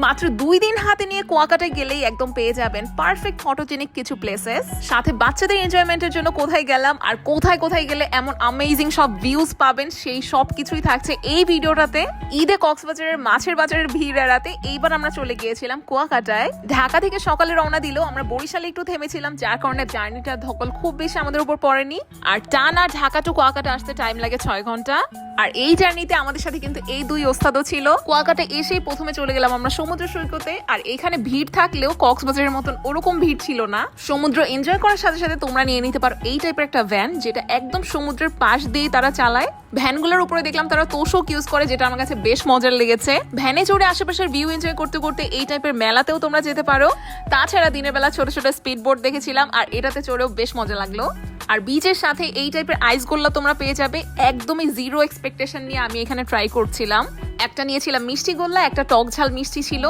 মাত্র 2 দিন হাতে নিয়ে কুয়াকাটায় গেলেই একদম পেয়ে যাবেন পারফেক্ট ফটোজেনিক কিছু প্লেসেস, সাথে বাচ্চাদের এনজয়মেন্টের জন্য কোথায় গেলাম আর কোথায় কোথায় গেলে এমন অ্যামেজিং সব ভিউজ পাবেন সেই সব কিছুই থাকছে এই ভিডিওটাতে। ঈদে কক্সবাজারের মাছের বাজারের ভিড় এড়াতে এইবার আমরা চলে গিয়েছিলাম কুয়াকাটায়। ঢাকা থেকে সকালে রওনা দিলেও আমরা বরিশালে একটু থেমেছিলাম, যার কারণে জার্নিটা ধকল খুব বেশি আমাদের উপর পড়েনি। আর টানা ঢাকা টু কুয়াকাটা আসতে টাইম লাগে 6 ঘন্টা। আর এই জার্নিতে আমাদের সাথে কিন্তু এই দুই ওস্তাদও ছিল। কুয়াকাটা এসেই প্রথমে চলে গেলাম আমরা সমুদ্র সৈকতে। আর এখানে ভিড় থাকলেও কক্সবাজারের মতন ওরকম ভিড় ছিল না। সমুদ্র এনজয় করার সাথে সাথে তোমরা নিয়ে নিতে পারো এই টাইপের একটা ভ্যান, যেটা একদম সমুদ্রের পাশ দিয়ে তারা চালায়। ভ্যানগুলোর উপরে দেখলাম তারা তোষক ইউজ করে, যেটা আমার কাছে বেশ মজার লেগেছে। ভ্যানে চড়ে আশেপাশের ভিউ এনজয় করতে করতে এই টাইপের মেলাতেও তোমরা যেতে পারো। তাছাড়া দিনের বেলা ছোট ছোট স্পিড বোট দেখেছিলাম, আর এটাতে চড়েও বেশ মজা লাগলো। আর বিচের সাথে এই টাইপের আইস গোল্লা তোমরা পেয়ে যাবে একদমই জিরো এক্সপেকটেশন নিয়ে। আমি এখানে ট্রাই করছিলাম, একটা নিয়েছিলাম মিষ্টি গোল্লা, একটা টক ঝাল মিষ্টি ছিল।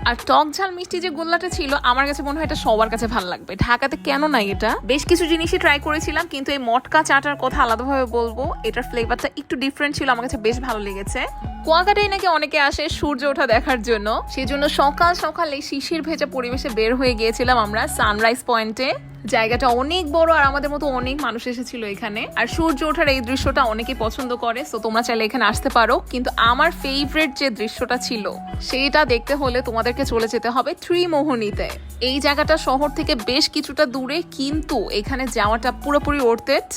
আর টক ঝাল মিষ্টি যে গোল্লাটা ছিল আমার কাছে মনে হয় এটা সবার কাছে ভালো লাগবে, ঢাকাতে কেন নাই এটা। বেশ কিছু জিনিসই ট্রাই করেছিলাম, কিন্তু এই মটকা চাটার কথা আলাদাভাবে বলবো, এটার ফ্লেভারটা একটু ডিফারেন্ট ছিল, আমার কাছে বেশ ভালো লেগেছে। কুয়াকাটায় নাকি অনেকে আসে সূর্য ওঠা দেখার জন্য, সেজন্য সকাল সকাল এই শিশির ভেজা পরিবেশে বের হয়ে গিয়েছিলাম আমরা সানরাইজ পয়েন্টে। জায়গাটা অনেক বড় আর আমাদের মতো অনেক মানুষ এসেছিল এখানে। আর সূর্য ওঠার এই দৃশ্যটা অনেকেই পছন্দ করে, সো তোমরা চাইলে এখানে আসতে পারো। কিন্তু আমার ফেভারিট যে দৃশ্যটা ছিল সেটা দেখতে হলে তোমাদেরকে চলে যেতে হবে ত্রিমোহনীতে। এই জায়গাটা শহর থেকে বেশ কিছুটা দূরে, কিন্তু এখানে যাওয়াটা পুরোপুরি ওর্থ ইট।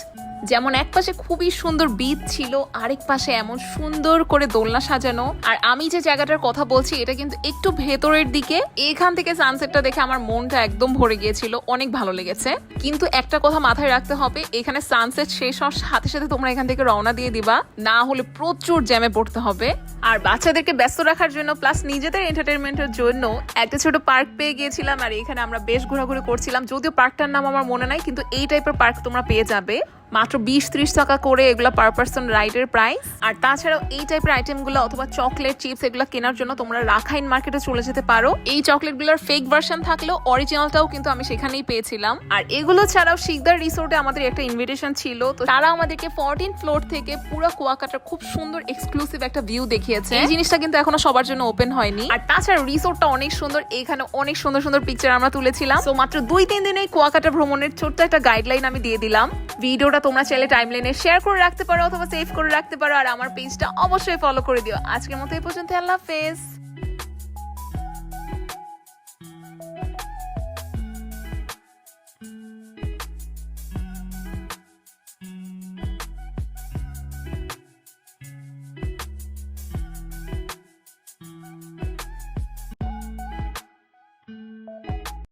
যেমন এক পাশে খুবই সুন্দর বিচ ছিল, আরেক পাশে এমন সুন্দর করে দোলনা সাজানো। আর আমি যে জায়গাটার কথা বলছি এটা কিন্তু একটু ভেতরের দিকে। এখান থেকে সানসেটটা দেখে আমার মনটা একদম ভরে গিয়েছিল, অনেক ভালো লেগেছে। কিন্তু একটা কথা মাথায় রাখতে হবে, এখানে সানসেট শেষ হওয়ার সাথে সাথে তোমরা এখান থেকে রওনা দিয়ে দিবা, না হলে প্রচুর জ্যামে পড়তে হবে। আর বাচ্চাদেরকে ব্যস্ত রাখার জন্য প্লাস নিজেদের এন্টারটেনমেন্টের জন্য একটা ছোট পার্ক পেয়ে গিয়েছিলাম। আর এখানে আমরা বেশ ঘোরাঘুরি করছিলাম, যদিও পার্কটার নাম আমার মনে নাই, কিন্তু এই টাইপের পার্ক তোমরা পেয়ে যাবে মাত্র 20-30 টাকা করে এগুলো পার পার্সন রাইডের প্রাইস। আর তাছাড়াও এই টাইপের আইটেমগুলো অথবা চকলেট চিপস এগুলো কেনার জন্য তোমরা রাখাইন মার্কেটে চলে যেতে পারো। এই চকলেটগুলোর ফেক ভার্সন থাকলেও অরিজিনালটাও কিন্তু আমি সেখানেই পেয়েছিলাম। আর এগুলো ছাড়াও শিকদার রিসোর্টে আমাদের একটা ইনভিটেশন ছিল, তো তারা আমাদেরকে 14 ফ্লোর থেকে পুরো কুয়াকাটার খুব সুন্দর এক্সক্লুসিভ একটা ভিউ দেখিয়েছে। এই জিনিসটা কিন্তু এখনো সবার জন্য ওপেন হয়নি। আর তাছাড়া রিসোর্টটা অনেক সুন্দর, এখানে অনেক সুন্দর সুন্দর পিকচার আমরা তুলেছিলাম। তো মাত্র 2-3 দিনে কুয়াকাটা ভ্রমণের ছোট্ট একটা গাইডলাইন আমি দিয়ে দিলাম। ভিডিওটা তোমরা চাইলে টাইমলাইনে শেয়ার করে রাখতে পারো অথবা সেভ করে রাখতে পারো, আর আমার পেজটা অবশ্যই ফলো করে দিও। আজকের মতো এই পর্যন্ত, আল্লাহ হাফেজ।